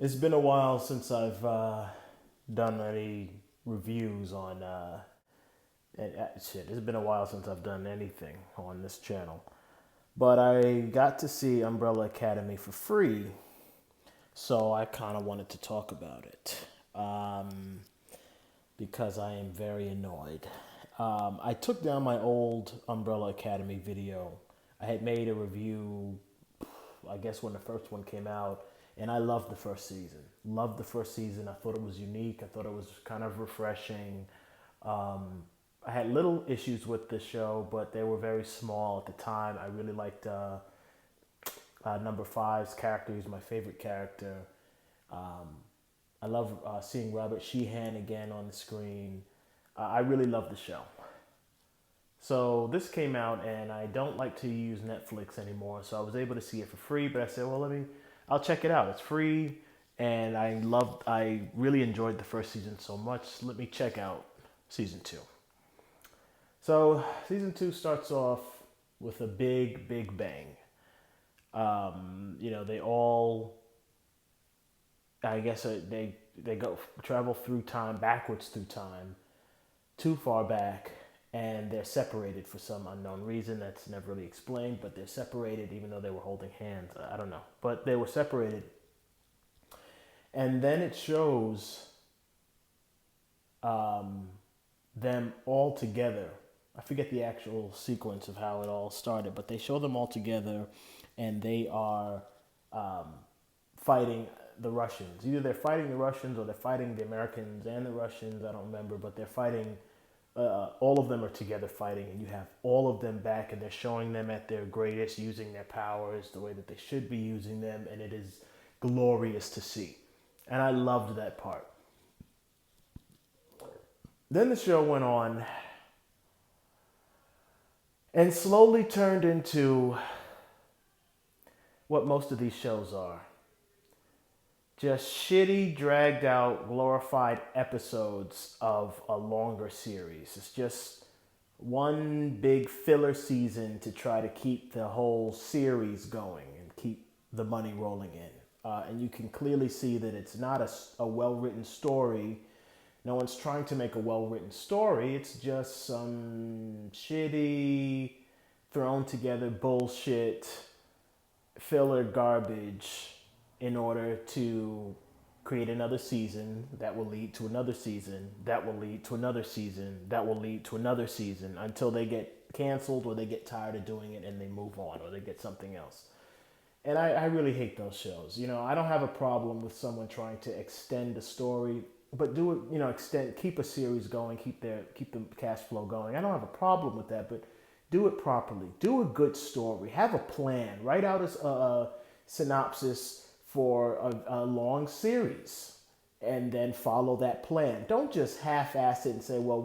It's been a while since I've done any reviews on shit. It's been a while since I've done anything on this channel, but I got to see Umbrella Academy for free, so I kind of wanted to talk about it because I am very annoyed. I took down my old Umbrella Academy video. I had made a review, I guess, when the first one came out, and I loved the first season. Loved the first season. I thought it was unique. I thought it was kind of refreshing. I had little issues with the show, but they were very small at the time. I really liked number five's character. He's my favorite character. I love seeing Robert Sheehan again on the screen. I really love the show. So this came out, and I don't like to use Netflix anymore, so I was able to see it for free. But I said, well, I'll check it out. It's free, and I really enjoyed the first season so much. Let me check out season two. So season two starts off with a big bang. They all, I guess, they go travel through time, backwards through time, too far back, and they're separated for some unknown reason that's never really explained. But they're separated, even though they were holding hands. I don't know, but they were separated, and then it shows them all together. I forget the actual sequence of how it all started, but they show them all together, and they are fighting the Russians. Either they're fighting the Russians or they're fighting the Americans and the Russians. I don't remember, but they're fighting. All of them are together fighting, and you have all of them back, and they're showing them at their greatest, using their powers the way that they should be using them, and it is glorious to see. And I loved that part. Then the show went on and slowly turned into what most of these shows are. Just shitty, dragged out, glorified episodes of a longer series. It's just one big filler season to try to keep the whole series going and keep the money rolling in. And you can clearly see that it's not a well-written story. No one's trying to make a well-written story. It's just some shitty, thrown together bullshit, filler garbage in order to create another season that will lead to another season, that will lead to another season, that will lead to another season until they get canceled or they get tired of doing it and they move on or they get something else. And I really hate those shows. I don't have a problem with someone trying to extend the story, but do it, keep a series going, keep the cash flow going. I don't have a problem with that, but do it properly. Do a good story. Have a plan. Write out a synopsis for a long series, and then follow that plan. Don't just half-ass it and say, well,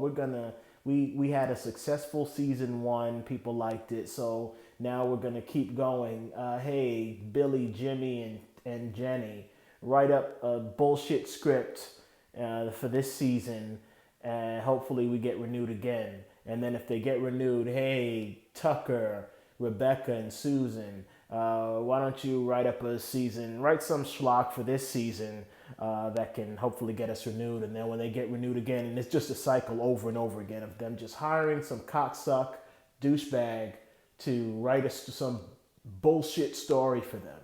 we had a successful season one, people liked it, so now we're gonna keep going. Hey, Billy, Jimmy, and Jenny, write up a bullshit script for this season, and hopefully we get renewed again. And then if they get renewed, hey, Tucker, Rebecca, and Susan, why don't you write up a season, write some schlock for this season that can hopefully get us renewed. And then when they get renewed again, and it's just a cycle over and over again of them just hiring some cocksuck douchebag to write us some bullshit story for them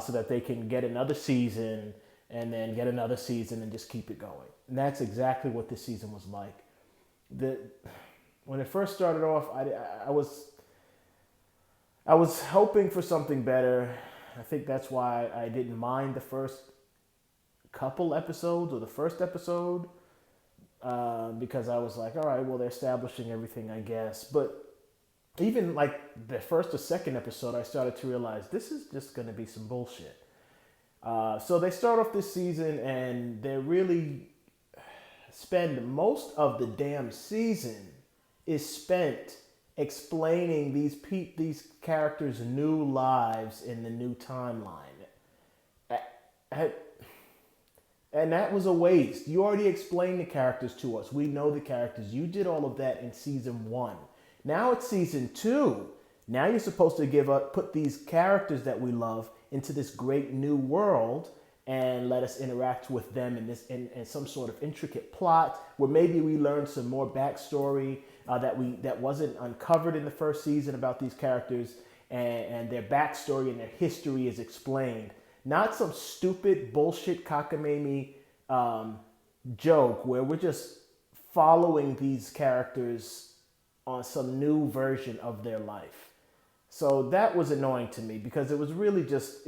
so that they can get another season and then get another season and just keep it going. And that's exactly what this season was like. When it first started off, I was hoping for something better. I think that's why I didn't mind the first couple episodes or the first episode because I was like, all right, well, they're establishing everything, I guess. But even like the first or second episode, I started to realize this is just going to be some bullshit. So they start off this season and they really spend most of the damn season is spent explaining these characters' new lives in the new timeline. And that was a waste. You already explained the characters to us. We know the characters. You did all of that in season one. Now it's season two. Now you're supposed to put these characters that we love into this great new world and let us interact with them in some sort of intricate plot where maybe we learn some more backstory that wasn't uncovered in the first season about these characters, and their backstory and their history is explained. Not some stupid bullshit cockamamie joke where we're just following these characters on some new version of their life. So that was annoying to me because it was really just,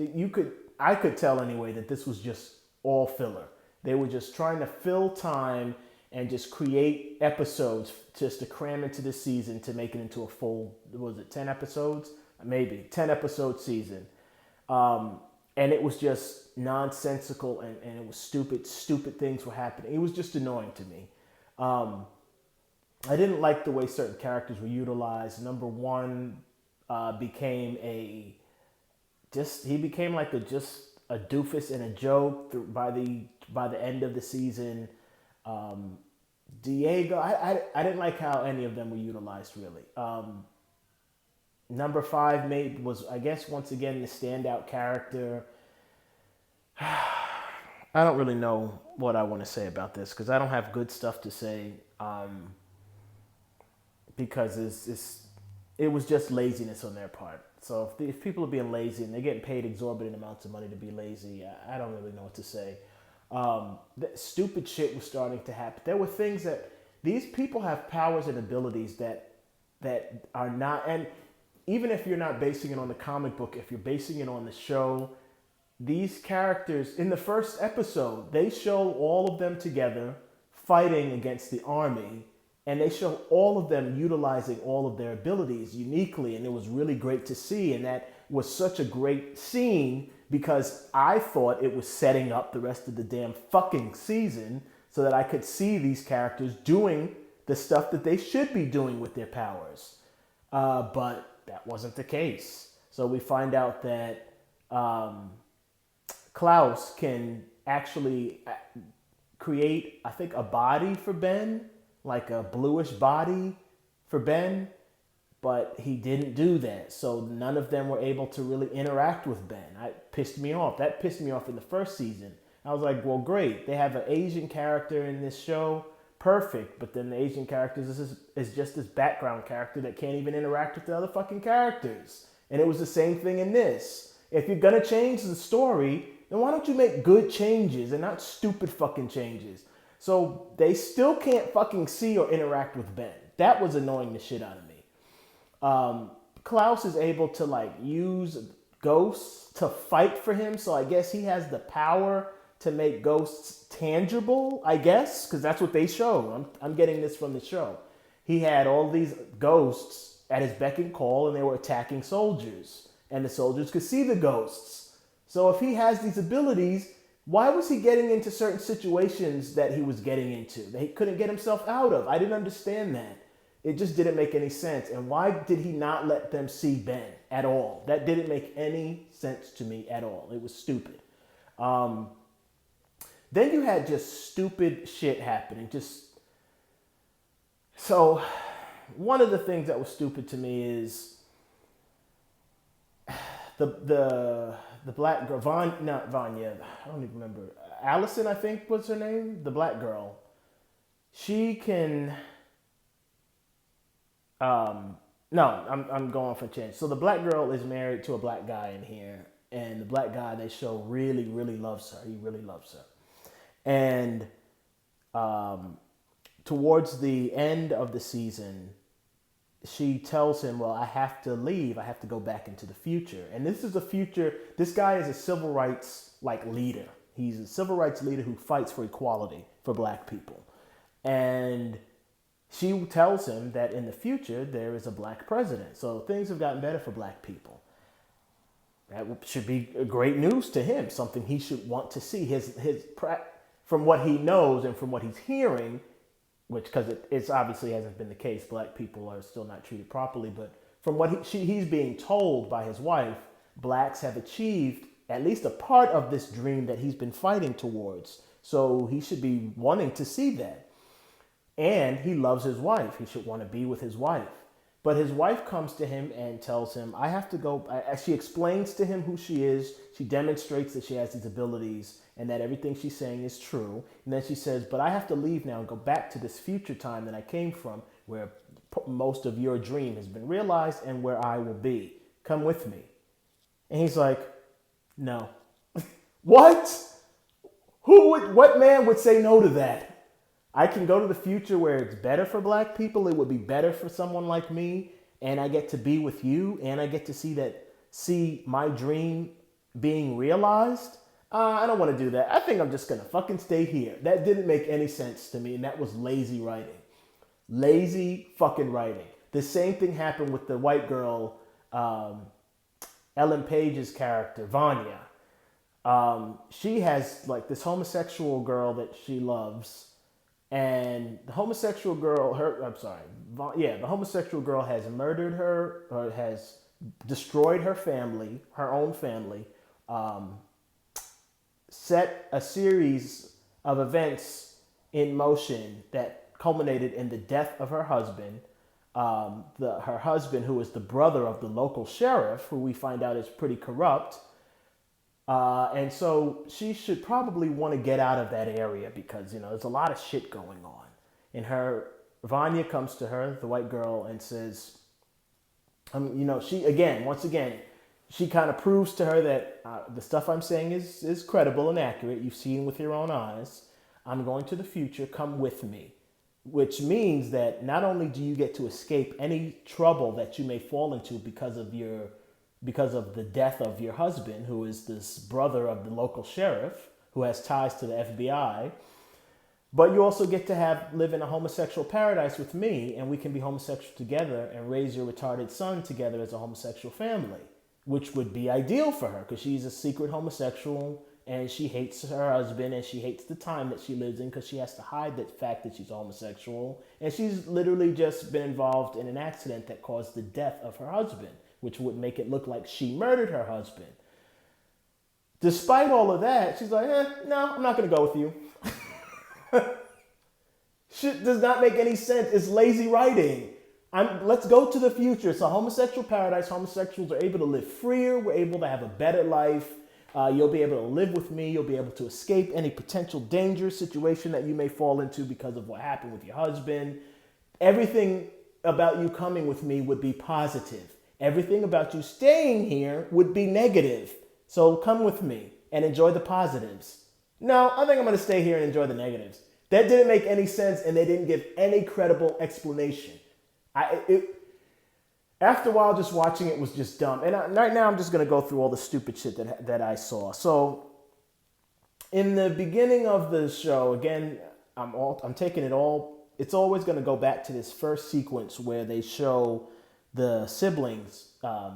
I could tell anyway that this was just all filler. They were just trying to fill time and just create episodes just to cram into the season to make it into a full, was it 10 episodes? Maybe 10 episode season. And it was just nonsensical and it was stupid things were happening. It was just annoying to me. I didn't like the way certain characters were utilized. Number one became he became like just a doofus and a joke by the end of the season. Diego, I didn't like how any of them were utilized really. Number 5 was, I guess, once again, the standout character. I don't really know what I want to say about this because I don't have good stuff to say because it was just laziness on their part. So if people are being lazy and they're getting paid exorbitant amounts of money to be lazy, I don't really know what to say. Stupid shit was starting to happen. There were things that these people have powers and abilities that are not, and even if you're not basing it on the comic book, if you're basing it on the show, these characters, in the first episode, they show all of them together fighting against the army, and they show all of them utilizing all of their abilities uniquely, and it was really great to see, and that was such a great scene because I thought it was setting up the rest of the damn fucking season so that I could see these characters doing the stuff that they should be doing with their powers. But that wasn't the case. So we find out that Klaus can actually create, I think, a body for Ben, like a bluish body for Ben, but he didn't do that. So none of them were able to really interact with Ben. It pissed me off. That pissed me off in the first season. I was like, well, great. They have an Asian character in this show. Perfect. But then the Asian character is just this background character that can't even interact with the other fucking characters. And it was the same thing in this. If you're going to change the story, then why don't you make good changes and not stupid fucking changes? So they still can't fucking see or interact with Ben. That was annoying the shit out of me. Klaus is able to like use ghosts to fight for him. So I guess he has the power to make ghosts tangible, I guess, because that's what they show. I'm getting this from the show. He had all these ghosts at his beck and call, and they were attacking soldiers, and the soldiers could see the ghosts. So if he has these abilities, why was he getting into certain situations that he was getting into that he couldn't get himself out of? I didn't understand that. It just didn't make any sense. And why did he not let them see Ben at all? That didn't make any sense to me at all. It was stupid. Then you had just stupid shit happening. So one of the things that was stupid to me is the black girl, not Vanya, I don't even remember. Allison, I think was her name, the black girl. She can, I'm going for change. So the black girl is married to a black guy in here, and the black guy they show really, really loves her. He really loves her. And towards the end of the season, she tells him, well, I have to leave. I have to go back into the future. And this is a future. This guy is a civil rights leader. He's a civil rights leader who fights for equality for black people. And she tells him that in the future, there is a black president. So things have gotten better for black people. That should be great news to him, something he should want to see. From what he knows and from what he's hearing, which, because it's obviously hasn't been the case, black people are still not treated properly, but from what he's being told by his wife, blacks have achieved at least a part of this dream that he's been fighting towards. So he should be wanting to see that. And he loves his wife. He should want to be with his wife. But his wife comes to him and tells him, I have to go. She explains to him who she is. She demonstrates that she has these abilities. and that everything she's saying is true. And then she says, but I have to leave now and go back to this future time that I came from, where most of your dream has been realized and where I will be. Come with me. And he's like, no. What? What man would say no to that? I can go to the future where it's better for black people. It would be better for someone like me. And I get to be with you. And I get to see my dream being realized. I don't want to do that. I think I'm just going to fucking stay here. That didn't make any sense to me. And that was lazy writing. Lazy fucking writing. The same thing happened with the white girl, Ellen Page's character, Vanya. She has like this homosexual girl that she loves. And the homosexual girl, the homosexual girl has murdered her, or has destroyed her family, her own family, set a series of events in motion that culminated in the death of her husband. Her husband, who is the brother of the local sheriff, who we find out is pretty corrupt. And so she should probably want to get out of that area because, there's a lot of shit going on. And Vanya comes to her, the white girl, and says, she kind of proves to her that the stuff I'm saying is credible and accurate. You've seen with your own eyes. I'm going to the future. Come with me. Which means that not only do you get to escape any trouble that you may fall into because of the death of your husband, who is this brother of the local sheriff, who has ties to the FBI, but you also get to live in a homosexual paradise with me, and we can be homosexual together and raise your retarded son together as a homosexual family, which would be ideal for her because she's a secret homosexual and she hates her husband and she hates the time that she lives in because she has to hide the fact that she's homosexual. And she's literally just been involved in an accident that caused the death of her husband, which would make it look like she murdered her husband. Despite all of that, she's like, no, I'm not going to go with you. Shit does not make any sense. It's lazy writing. Let's go to the future. It's a homosexual paradise. Homosexuals are able to live freer. We're able to have a better life. You'll be able to live with me. You'll be able to escape any potential dangerous situation that you may fall into because of what happened with your husband. Everything about you coming with me would be positive. Everything about you staying here would be negative. So come with me and enjoy the positives. No, I think I'm going to stay here and enjoy the negatives. That didn't make any sense, and they didn't give any credible explanation. After a while, just watching it was just dumb. And right now, I'm just going to go through all the stupid shit that I saw. So in the beginning of the show, again, I'm taking it all. It's always going to go back to this first sequence where they show the siblings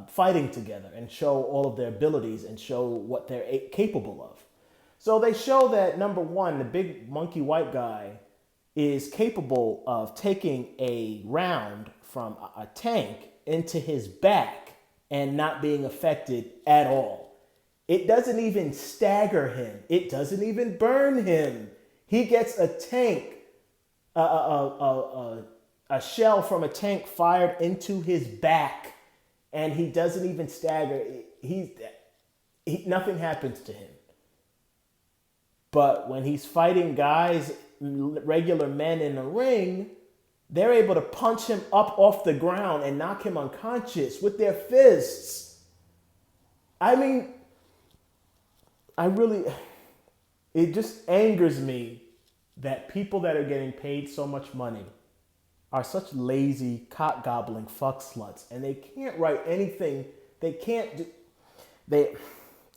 fighting together and show all of their abilities and show what they're capable of. So they show that, number one, the big monkey white guy is capable of taking a round from a tank into his back and not being affected at all. It doesn't even stagger him. It doesn't even burn him. He gets a tank, a shell from a tank fired into his back, and he doesn't even stagger. Nothing happens to him. But when he's fighting guys, regular men in the ring, they're able to punch him up off the ground and knock him unconscious with their fists. I mean, it just angers me that people that are getting paid so much money are such lazy, cock-gobbling fuck sluts, and they can't write anything.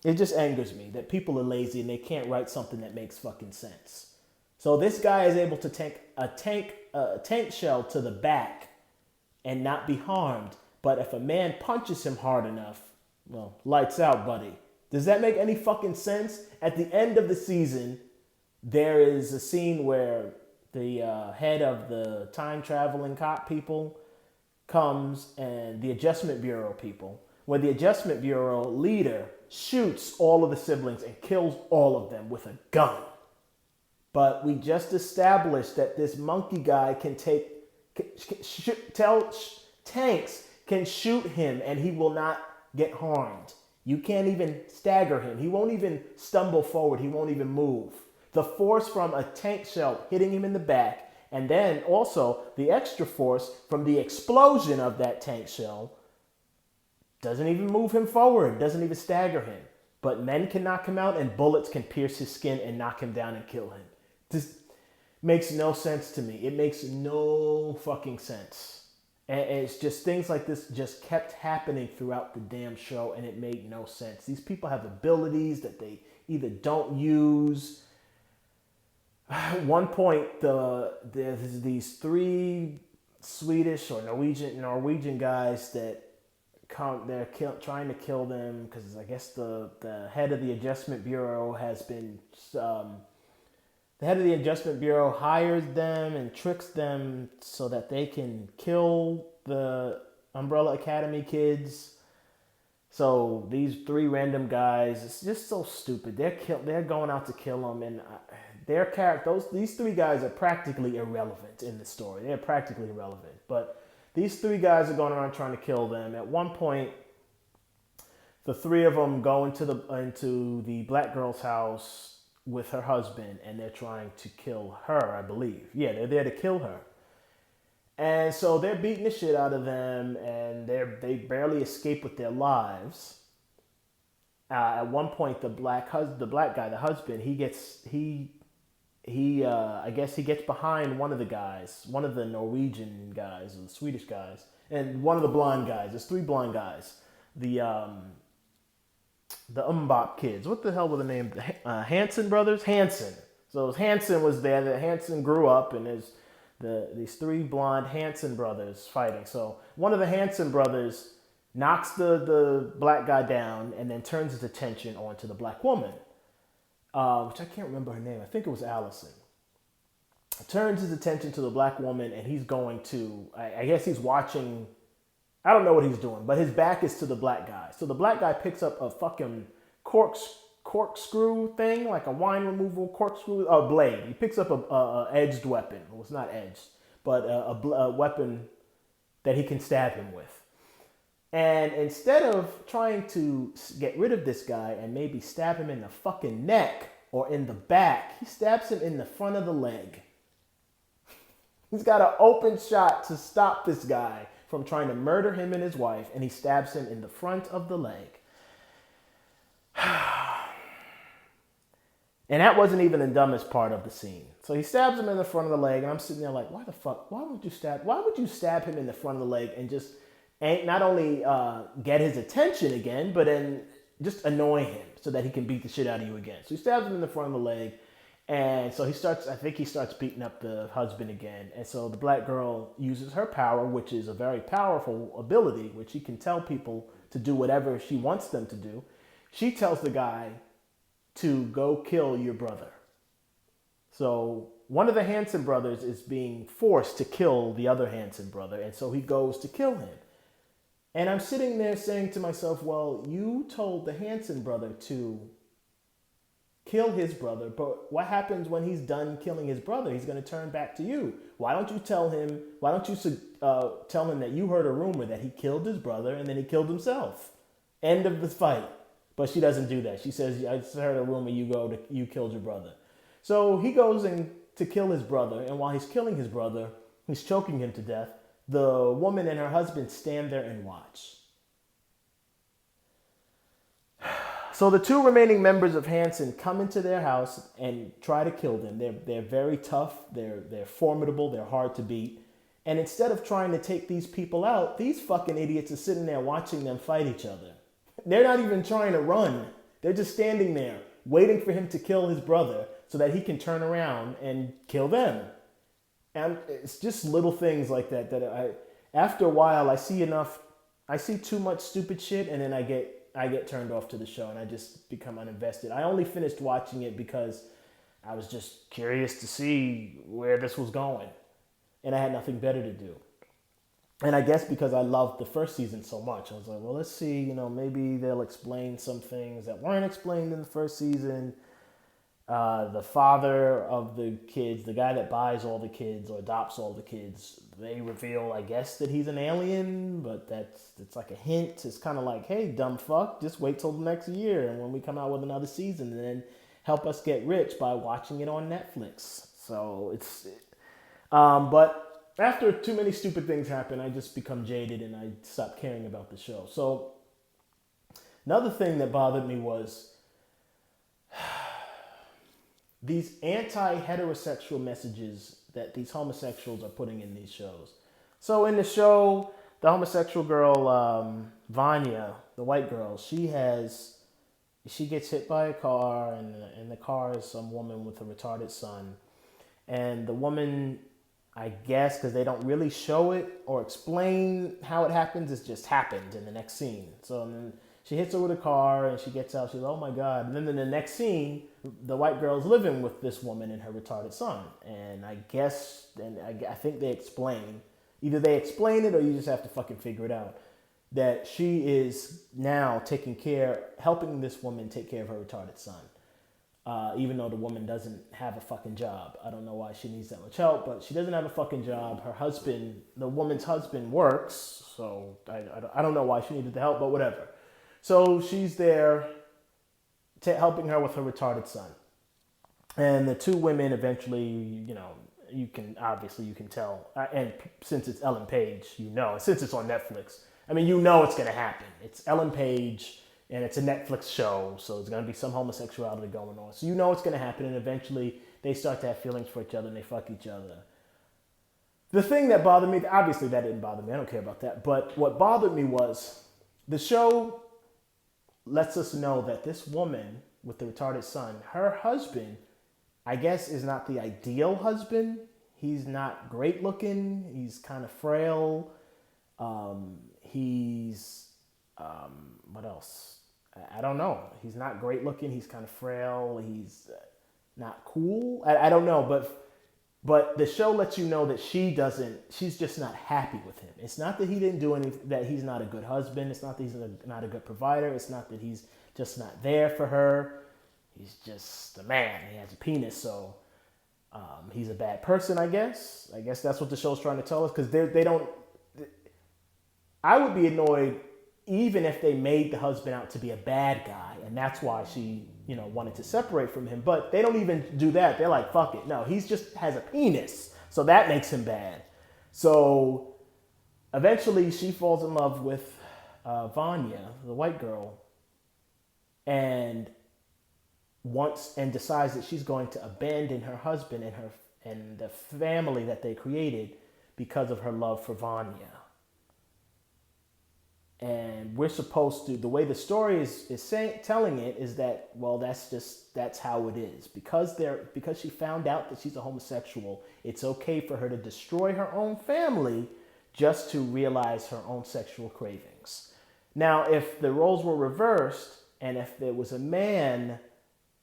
It just angers me that people are lazy and they can't write something that makes fucking sense. So this guy is able to take a tank shell to the back and not be harmed. But if a man punches him hard enough, well, lights out, buddy. Does that make any fucking sense? At the end of the season, there is a scene where the head of the time-traveling cop people comes, and the Adjustment Bureau people, where the Adjustment Bureau leader shoots all of the siblings and kills all of them with a gun. But we just established that this monkey guy tanks can shoot him and he will not get harmed. You can't even stagger him. He won't even stumble forward. He won't even move. The force from a tank shell hitting him in the back, and then also the extra force from the explosion of that tank shell, doesn't even move him forward, doesn't even stagger him. But men can knock him out and bullets can pierce his skin and knock him down and kill him. This makes no sense to me. It makes no fucking sense. And it's just things like this just kept happening throughout the damn show and it made no sense. These people have abilities that they either don't use. At one point, there's these 3 Swedish or Norwegian guys that they're trying to kill them because I guess the head of the Adjustment Bureau has been the head of the Adjustment Bureau hires them and tricks them so that they can kill the Umbrella Academy kids. So these 3 random guys, it's just so stupid. They're going out to kill them, and these 3 guys are practically irrelevant in the story. They're practically irrelevant, but these 3 guys are going around trying to kill them. At one point, the 3 of them go into the black girl's house with her husband, and they're trying to kill her, I believe. Yeah, they're there to kill her. And so they're beating the shit out of them, and they barely escape with their lives. At one point, the black guy, the husband, I guess he gets behind one of the guys, one of the Norwegian guys or the Swedish guys, and one of the blonde guys. There's 3 blonde guys. The Umbop kids. What the hell were the name? The Hansen brothers? Hansen. So Hansen was there. The Hansen grew up, and there's these 3 blonde Hansen brothers fighting. So one of the Hansen brothers knocks the black guy down and then turns his attention onto the black woman, which I can't remember her name. I think it was Allison. Turns his attention to the black woman, and he's going to, I guess he's watching, I don't know what he's doing, but his back is to the black guy. So the black guy picks up a fucking corkscrew thing, like a wine removal corkscrew, blade. He picks up a edged weapon. Well, it's not edged, but a weapon that he can stab him with. And instead of trying to get rid of this guy and maybe stab him in the fucking neck or in the back, he stabs him in the front of the leg. He's got an open shot to stop this guy from trying to murder him and his wife, and he stabs him in the front of the leg. And that wasn't even the dumbest part of the scene. So he stabs him in the front of the leg, and I'm sitting there like, why would you stab him in the front of the leg and just not only get his attention again, but then just annoy him so that he can beat the shit out of you again. So he stabs him in the front of the leg, and so he starts beating up the husband again. And so the black girl uses her power, which is a very powerful ability, which she can tell people to do whatever she wants them to do. She tells the guy to go kill your brother. So one of the Hansen brothers is being forced to kill the other Hansen brother, and so he goes to kill him. And I'm sitting there saying to myself, well, you told the Hansen brother to kill his brother, but what happens when he's done killing his brother? He's going to turn back to you. Why don't you tell him that you heard a rumor that he killed his brother and then he killed himself? End of the fight. But she doesn't do that. She says, I just heard a rumor you killed your brother. So he goes in to kill his brother, and while he's killing his brother, he's choking him to death. The woman and her husband stand there and watch. So the 2 remaining members of Hansen come into their house and try to kill them. They're very tough. They're formidable. They're hard to beat. And instead of trying to take these people out, these fucking idiots are sitting there watching them fight each other. They're not even trying to run. They're just standing there waiting for him to kill his brother so that he can turn around and kill them. And it's just little things like that after a while, I see too much stupid shit, and then I get turned off to the show, and I just become uninvested. I only finished watching it because I was just curious to see where this was going, and I had nothing better to do. And I guess because I loved the first season so much, I was like, well, let's see, maybe they'll explain some things that weren't explained in the first season. The father of the kids, the guy that buys all the kids or adopts all the kids, they reveal, I guess, that he's an alien, but it's like a hint. It's kind of like, hey, dumb fuck, just wait till the next year, and when we come out with another season, and then help us get rich by watching it on Netflix. So but after too many stupid things happen, I just become jaded and I stop caring about the show. So another thing that bothered me was these anti-heterosexual messages that these homosexuals are putting in these shows. So in the show, the homosexual girl, Vanya, the white girl, she gets hit by a car, and in the car is some woman with a retarded son. And the woman, I guess, because they don't really show it or explain how it happens, it just happened in the next scene. So then she hits her with a car, and she gets out. She's like, oh my God. And then in the next scene, the white girl's living with this woman and her retarded son. And I think they explain, either they explain it or you just have to fucking figure it out, that she is now helping this woman take care of her retarded son. Even though the woman doesn't have a fucking job. I don't know why she needs that much help, but she doesn't have a fucking job. Her husband, the woman's husband, works, so I don't know why she needed the help, but whatever. So she's there helping her with her retarded son. And the two women eventually, you can tell. And since it's Ellen Page, since it's on Netflix, it's going to happen. It's Ellen Page, and it's a Netflix show, so there's going to be some homosexuality going on. So it's going to happen, and eventually they start to have feelings for each other, and they fuck each other. The thing that bothered me, obviously that didn't bother me, I don't care about that, but what bothered me was the show lets us know that this woman with the retarded son, her husband, I guess, is not the ideal husband. He's not great looking. He's kind of frail. What else? I don't know. He's not great looking. He's kind of frail. He's not cool. I don't know, but the show lets you know that she's just not happy with him. It's not that he didn't do anything, that he's not a good husband. It's not that he's not a good provider. It's not that he's just not there for her. He's just a man. He has a penis, so he's a bad person, I guess. I guess that's what the show's trying to tell us, because they don't... I would be annoyed even if they made the husband out to be a bad guy, and that's why she, wanted to separate from him. But they don't even do that. They're like, fuck it. No, he's just has a penis, so that makes him bad. So eventually she falls in love with Vanya, the white girl, and decides that she's going to abandon her husband and the family that they created because of her love for Vanya. And we're supposed to, the way the story is telling it is that, well, that's how it is. Because she found out that she's a homosexual, it's okay for her to destroy her own family just to realize her own sexual cravings. Now, if the roles were reversed, and if there was a man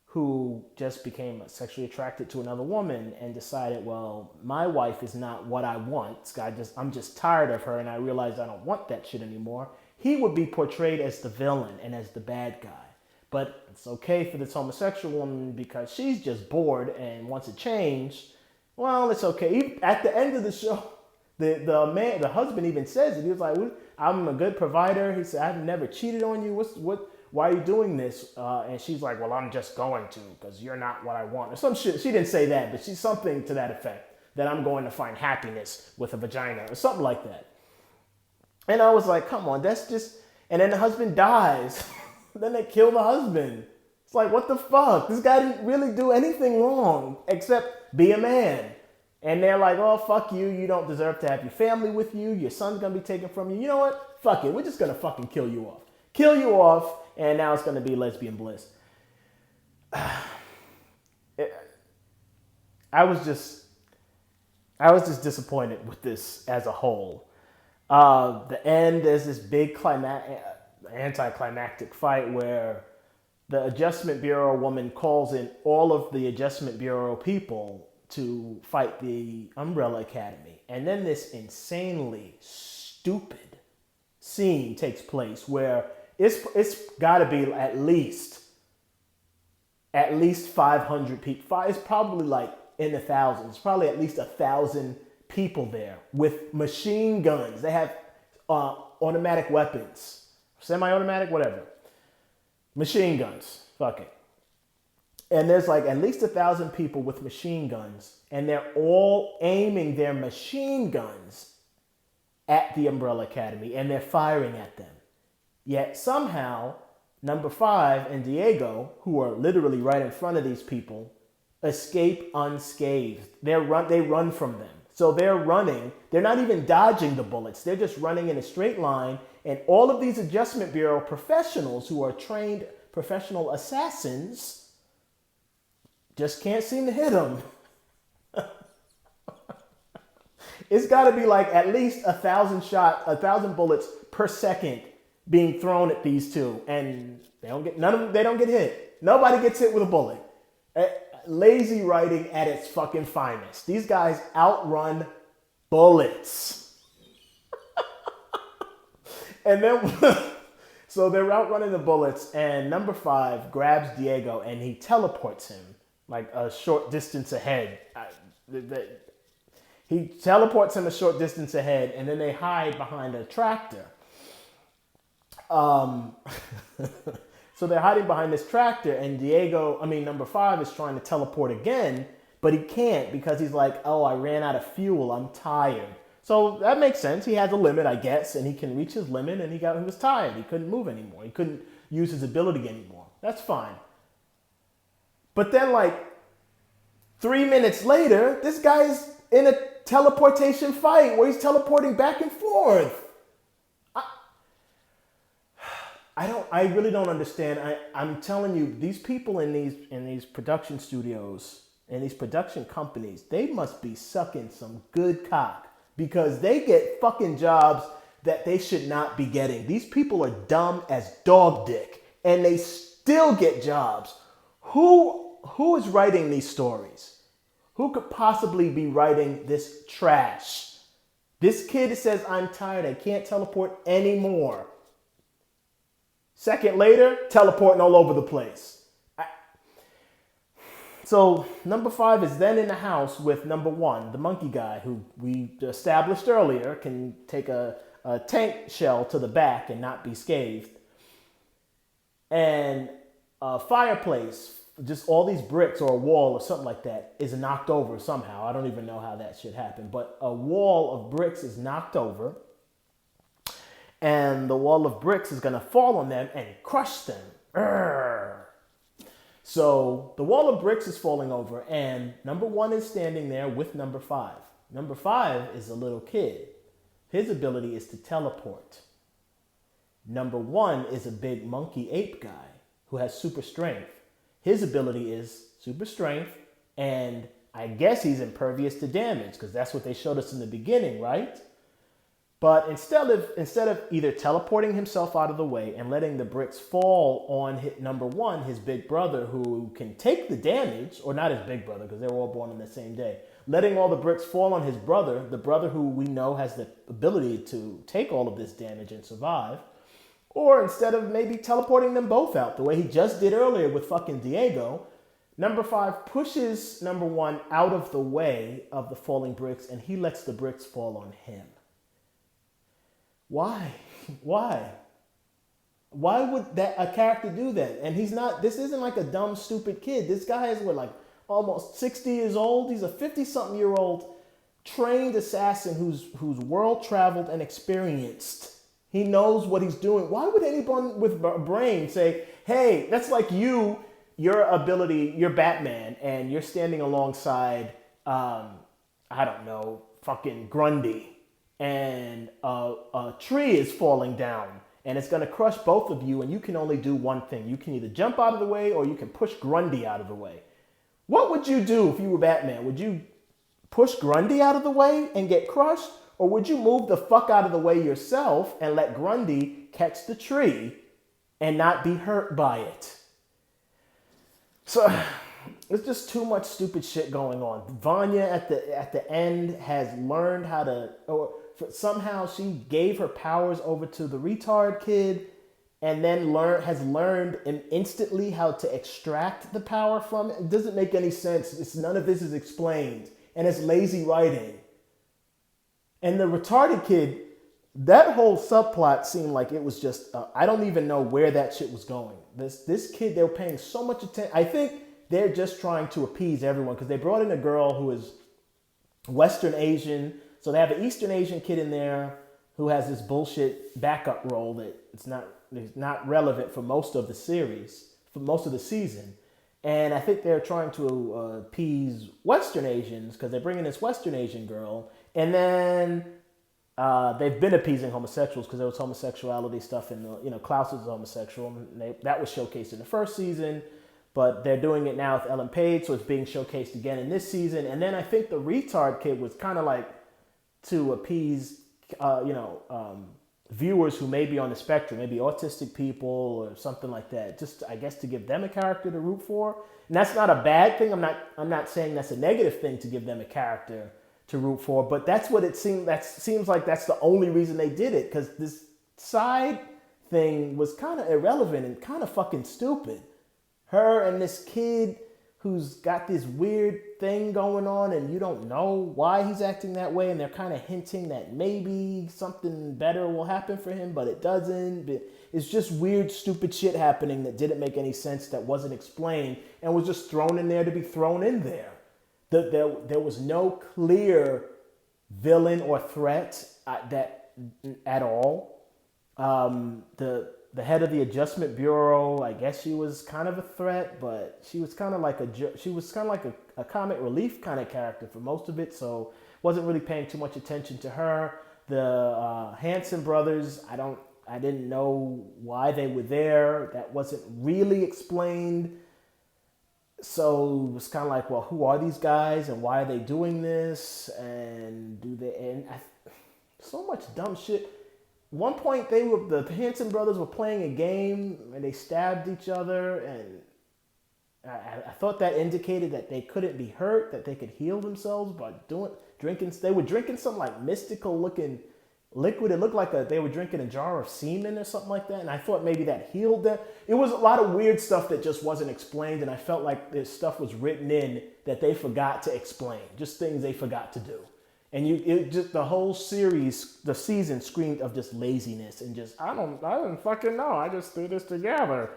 who just became sexually attracted to another woman and decided, well, my wife is not what I want, I'm just tired of her and I realize I don't want that shit anymore, he would be portrayed as the villain and as the bad guy. But it's okay for this homosexual woman because she's just bored and wants to change. Well, it's okay. At the end of the show, the husband even says it. He was like, I'm a good provider. He said, I've never cheated on you. Why are you doing this? And she's like, well, I'm just going to because you're not what I want. Or some shit. She didn't say that, but she's something to that effect. That I'm going to find happiness with a vagina or something like that. And I was like, come on, that's just... And then the husband dies. Then they kill the husband. It's like, what the fuck? This guy didn't really do anything wrong except be a man. And they're like, oh, fuck you. You don't deserve to have your family with you. Your son's going to be taken from you. You know what? Fuck it. We're just going to fucking kill you off. Kill you off, and now it's going to be lesbian bliss. I was just disappointed with this as a whole. The end, there's this big anticlimactic fight where the Adjustment Bureau woman calls in all of the Adjustment Bureau people to fight the Umbrella Academy. And then this insanely stupid scene takes place where it's got to be at least at least 500 people. It's probably like in the thousands. Probably at least 1,000 people there with machine guns. They have automatic weapons, semi-automatic, whatever. Machine guns. Fuck it. And there's like at least 1,000 people with machine guns, and they're all aiming their machine guns at the Umbrella Academy, and they're firing at them. Yet somehow, number 5 and Diego, who are literally right in front of these people, escape unscathed. They run from them. So they're running. They're not even dodging the bullets. They're just running in a straight line. And all of these Adjustment Bureau professionals who are trained professional assassins just can't seem to hit them. It's got to be like at least 1,000 bullets per second being thrown at these two, and they don't get hit. Nobody gets hit with a bullet. Lazy writing at its fucking finest. These guys outrun bullets. And then, so they're outrunning the bullets, and number 5 grabs Diego and he teleports him like a short distance ahead. He teleports him a short distance ahead, and then they hide behind a tractor. So they're hiding behind this tractor, and number 5 is trying to teleport again, but he can't because he's like, oh, I ran out of fuel. I'm tired. So that makes sense. He has a limit, I guess, and he can reach his limit, and he was tired. He couldn't move anymore. He couldn't use his ability anymore. That's fine. But then, like, 3 minutes later, this guy's in a teleportation fight where he's teleporting back and forth. I really don't understand. I'm telling you, these people in these production studios and these production companies, they must be sucking some good cock because they get fucking jobs that they should not be getting. These people are dumb as dog dick, and they still get jobs. Who is writing these stories? Who could possibly be writing this trash? This kid says, I'm tired. I can't teleport anymore. Second later, teleporting all over the place. So number 5 is then in the house with number 1, the monkey guy, who we established earlier can take a tank shell to the back and not be scathed. And a fireplace, just all these bricks or a wall or something like that is knocked over somehow. I don't even know how that shit happened. But a wall of bricks is knocked over. And the wall of bricks is going to fall on them and crush them. Urgh. So the wall of bricks is falling over, and number 1 is standing there with number 5. Number 5 is a little kid. His ability is to teleport. Number 1 is a big monkey ape guy who has super strength. His ability is super strength, and I guess he's impervious to damage because that's what they showed us in the beginning, right? But instead of either teleporting himself out of the way and letting the bricks fall on number 1, his big brother, who can take the damage, or not his big brother because they were all born on the same day, letting all the bricks fall on his brother, the brother who we know has the ability to take all of this damage and survive, or instead of maybe teleporting them both out the way he just did earlier with fucking Diego, number 5 pushes number 1 out of the way of the falling bricks, and he lets the bricks fall on him. Why? Why would a character do that? And this isn't like a dumb, stupid kid. This guy is almost 60 years old. He's a 50-something-year-old trained assassin who's world-traveled and experienced. He knows what he's doing. Why would anyone with a brain say, hey, that's like your ability, you're Batman, and you're standing alongside, I don't know, fucking Grundy, and a tree is falling down, and it's going to crush both of you, and you can only do one thing. You can either jump out of the way, or you can push Grundy out of the way. What would you do if you were Batman? Would you push Grundy out of the way and get crushed? Or would you move the fuck out of the way yourself and let Grundy catch the tree and not be hurt by it? So there's just too much stupid shit going on. Vanya at the end has learned how to, or somehow she gave her powers over to the retard kid, and then has learned instantly how to extract the power from it. It doesn't make any sense. None of this is explained, and it's lazy writing. And the retarded kid, that whole subplot seemed like it was just, I don't even know where that shit was going. This kid, they were paying so much attention. I think they're just trying to appease everyone because they brought in a girl who is Western Asian. So they have an Eastern Asian kid in there who has this bullshit backup role that it's not relevant for most of the series, for most of the season. And I think they're trying to appease Western Asians because they're bringing this Western Asian girl. And then they've been appeasing homosexuals because there was homosexuality stuff in the, Klaus is homosexual. And that was showcased in the first season. But they're doing it now with Ellen Page, so it's being showcased again in this season. And then I think the retard kid was kind of like to appease, viewers who may be on the spectrum, maybe autistic people or something like that. Just, I guess, to give them a character to root for. And that's not a bad thing. I'm not saying that's a negative thing to give them a character to root for. But that's what it seemed. That seems like that's the only reason they did it, because this side thing was kind of irrelevant and kind of fucking stupid. Her and this kid who's got this weird thing going on and you don't know why he's acting that way, and they're kind of hinting that maybe something better will happen for him, but it doesn't. It's just weird, stupid shit happening that didn't make any sense, that wasn't explained, and was just thrown in there to be thrown in there. There was no clear villain or threat at all. The head of the Adjustment Bureau, I guess she was kind of a threat, but she was kind of like a comic relief kind of character for most of it, so wasn't really paying too much attention to her. The Hanson brothers, I didn't know why they were there. That wasn't really explained. So it was kind of like, well, who are these guys and why are they doing this? And so much dumb shit. One point, the Hanson brothers were playing a game and they stabbed each other, and I thought that indicated that they couldn't be hurt, that they could heal themselves by drinking. They were drinking some like mystical looking liquid. It looked like they were drinking a jar of semen or something like that, and I thought maybe that healed them. It was a lot of weird stuff that just wasn't explained, and I felt like this stuff was written in that they forgot to explain, just things they forgot to do. And just the whole series, the season screamed of just laziness and just, I don't fucking know. I just threw this together.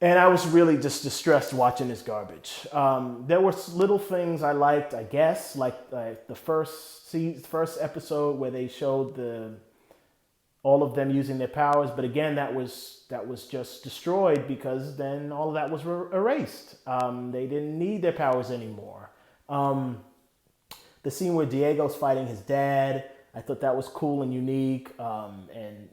And I was really just distressed watching this garbage. There were little things I liked, I guess, like the first episode where they showed all of them using their powers. But again, that was just destroyed because then all of that was erased. They didn't need their powers anymore. The scene where Diego's fighting his dad, I thought that was cool and unique. And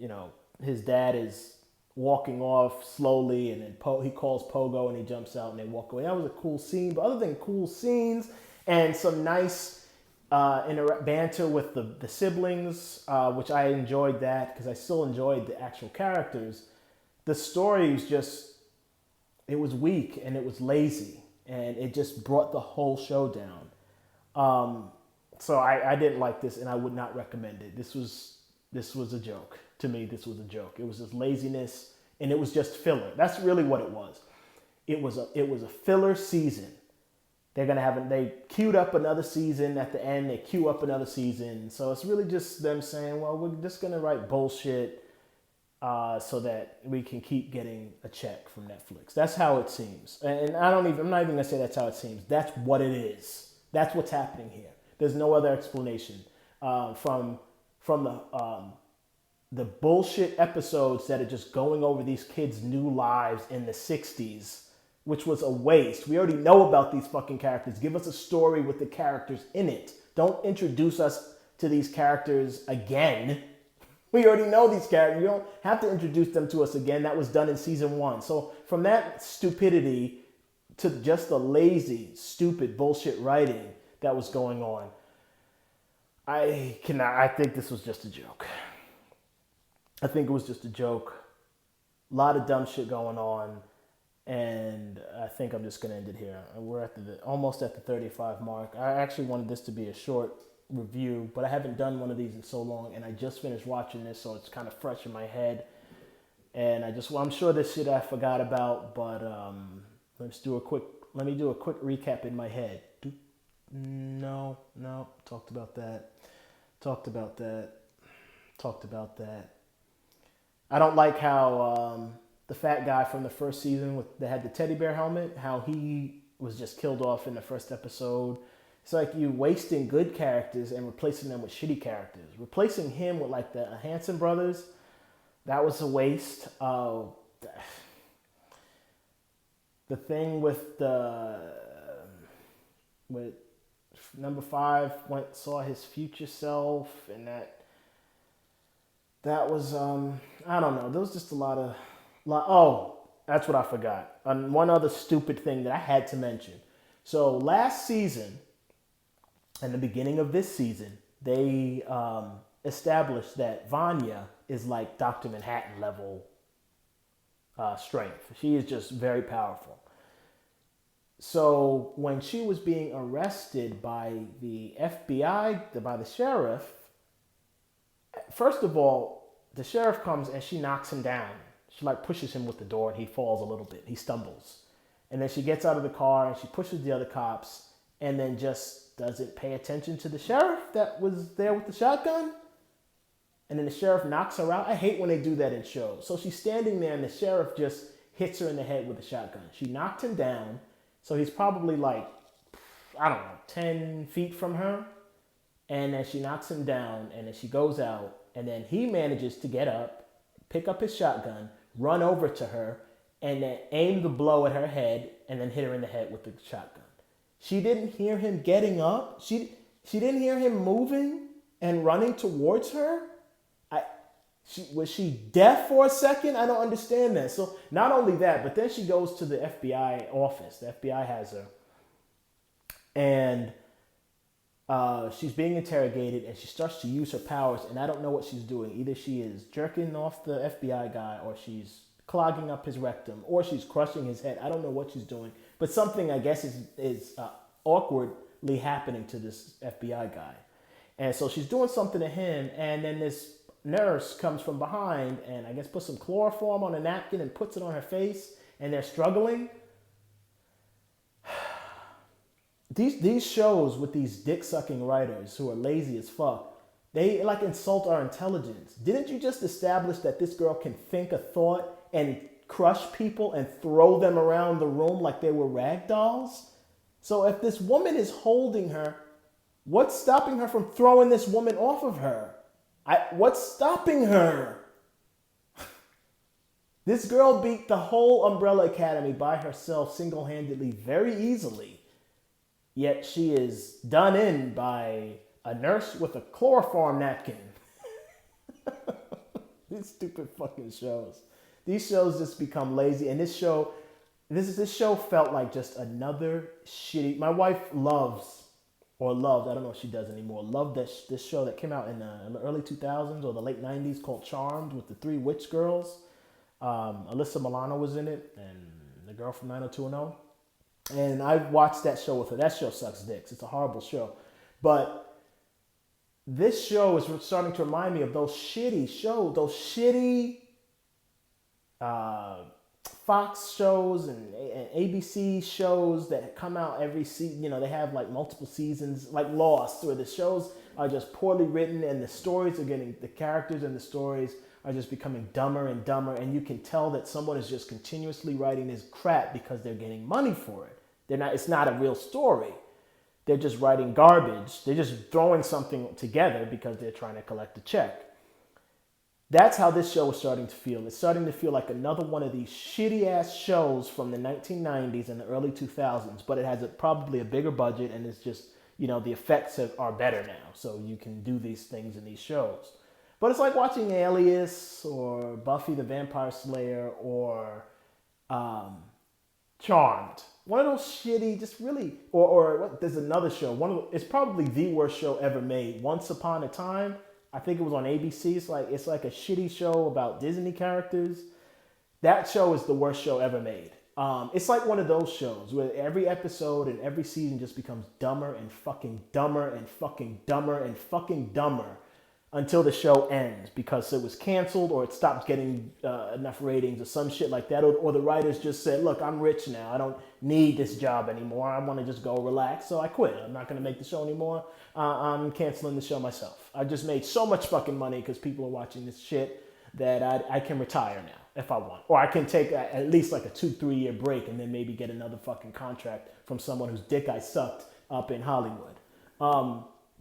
his dad is walking off slowly, and then he calls Pogo and he jumps out and they walk away. That was a cool scene. But other than cool scenes and some nice banter with the siblings, which I enjoyed that because I still enjoyed the actual characters, the story was it was weak and it was lazy, and it just brought the whole show down. So I didn't like this, and I would not recommend it. This was a joke. To me, this was a joke. It was just laziness, and it was just filler. That's really what it was. It was a filler season. They queued up another season at the end. They queue up another season. So it's really just them saying, well, we're just gonna write bullshit so that we can keep getting a check from Netflix. That's how it seems. And I'm not even gonna say that's how it seems. That's what it is. That's what's happening here. There's no other explanation from the bullshit episodes that are just going over these kids' new lives in the 60s, which was a waste. We already know about these fucking characters. Give us a story with the characters in it. Don't introduce us to these characters again. We already know these characters. You don't have to introduce them to us again. That was done in season 1. So from that stupidity to just the lazy, stupid bullshit writing that was going on, I think this was just a joke. I think it was just a joke. A lot of dumb shit going on, and I think I'm just gonna end it here. We're at almost at the 35 mark. I actually wanted this to be a short review, but I haven't done one of these in so long, and I just finished watching this, so it's kind of fresh in my head. And I'm sure there's shit I forgot about, but let me do a quick recap in my head. No, talked about that. Talked about that. Talked about that. I don't like how the fat guy from the first season that had the teddy bear helmet, how he was just killed off in the first episode. It's like you wasting good characters and replacing them with shitty characters. Replacing him with like the Hanson brothers, that was a waste. The thing with number 5 saw his future self, and that was I don't know. There was just a lot of oh, that's what I forgot. One other stupid thing that I had to mention. So last season, and the beginning of this season, they established that Vanya is like Dr. Manhattan level strength. She is just very powerful. So when she was being arrested by the FBI, by the sheriff, first of all, the sheriff comes and she knocks him down. She like pushes him with the door and he falls a little bit. He stumbles. And then she gets out of the car and she pushes the other cops and then just doesn't pay attention to the sheriff that was there with the shotgun. And then the sheriff knocks her out. I hate when they do that in shows. So she's standing there and the sheriff just hits her in the head with a shotgun. She knocked him down. So he's probably like, I don't know, 10 feet from her. And then she knocks him down and then she goes out. And then he manages to get up, pick up his shotgun, run over to her, and then aim the blow at her head and then hit her in the head with the shotgun. She didn't hear him getting up. She didn't hear him moving and running towards her. Was she deaf for a second? I don't understand that. So not only that, but then she goes to the FBI office. The FBI has her. And she's being interrogated and she starts to use her powers. And I don't know what she's doing. Either she is jerking off the FBI guy or she's clogging up his rectum or she's crushing his head. I don't know what she's doing. But something, I guess, is awkwardly happening to this FBI guy. And so she's doing something to him. And then this nurse comes from behind and I guess puts some chloroform on a napkin and puts it on her face, and they're struggling. These shows with these dick-sucking writers who are lazy as fuck, they like insult our intelligence. Didn't you just establish that this girl can think a thought and crush people and throw them around the room like they were rag dolls? So if this woman is holding her, what's stopping her from throwing this woman off of her? What's stopping her? This girl beat the whole Umbrella Academy by herself single-handedly very easily. Yet she is done in by a nurse with a chloroform napkin. These stupid fucking shows. These shows just become lazy. And this show felt like just another shitty... My wife loved, I don't know if she does anymore, loved this show that came out in the early 2000s or the late 90s called Charmed with the 3 witch girls. Alyssa Milano was in it and the girl from 90210. And I watched that show with her. That show sucks dicks. It's a horrible show. But this show is starting to remind me of those shitty shows, those shitty Fox shows and ABC shows that come out every season. You know, they have like multiple seasons, like Lost, where the shows are just poorly written and the characters and the stories are just becoming dumber and dumber. And you can tell that someone is just continuously writing this crap because they're getting money for it. It's not a real story. They're just writing garbage. They're just throwing something together because they're trying to collect a check. That's how this show is starting to feel. It's starting to feel like another one of these shitty-ass shows from the 1990s and the early 2000s, but it has probably a bigger budget, and it's just, the effects are better now, so you can do these things in these shows. But it's like watching Alias or Buffy the Vampire Slayer or Charmed. One of those shitty, just really, there's another show. It's probably the worst show ever made. Once Upon a Time. I think it was on ABC. It's like a shitty show about Disney characters. That show is the worst show ever made. It's like one of those shows where every episode and every season just becomes dumber and fucking dumber and fucking dumber and fucking dumber until the show ends because it was canceled or it stopped getting enough ratings or some shit like that. Or the writers just said, look, I'm rich now. I don't need this job anymore. I want to just go relax. So I quit. I'm not going to make the show anymore. I'm canceling the show myself. I just made so much fucking money because people are watching this shit that I can retire now if I want. Or I can take at least like a 2-3 year break and then maybe get another fucking contract from someone whose dick I sucked up in Hollywood.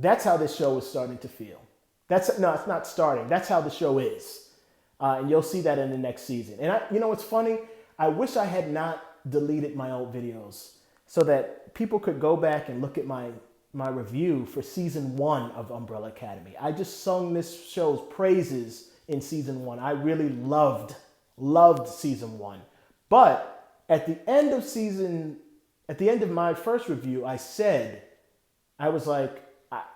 That's how this show is starting to feel. No, it's not starting. That's how the show is. And you'll see that in the next season. And you know what's funny? I wish I had not deleted my old videos so that people could go back and look at my review for season 1 of Umbrella Academy. I just sung this show's praises in season 1. I really loved season 1. But at the end of my first review, I said, I was like,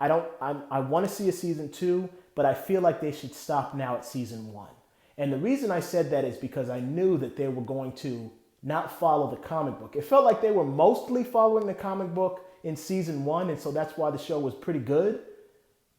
I want to see a season 2, but I feel like they should stop now at season 1. And the reason I said that is because I knew that they were going to not follow the comic book. It felt like they were mostly following the comic book in season 1, and so that's why the show was pretty good.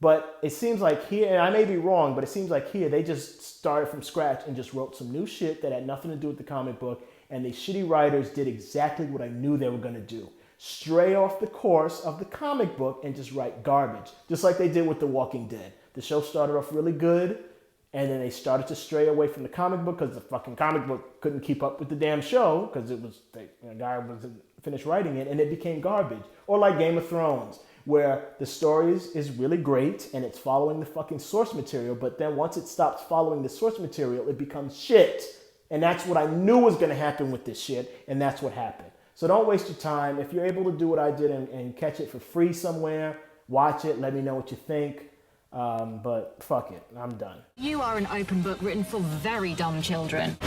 But it seems like here, and I may be wrong, but it seems like here they just started from scratch and just wrote some new shit that had nothing to do with the comic book, and the shitty writers did exactly what I knew they were going to do. Stray off the course of the comic book and just write garbage, just like they did with The Walking Dead. The show started off really good, and then they started to stray away from the comic book because the fucking comic book couldn't keep up with the damn show because the guy wasn't finished writing it, and it became garbage. Or like Game of Thrones, where the story is really great and it's following the fucking source material, but then once it stops following the source material, it becomes shit. And that's what I knew was going to happen with this shit, and that's what happened. So don't waste your time. If you're able to do what I did and catch it for free somewhere, watch it. Let me know what you think. But fuck it. I'm done. You are an open book written for very dumb children.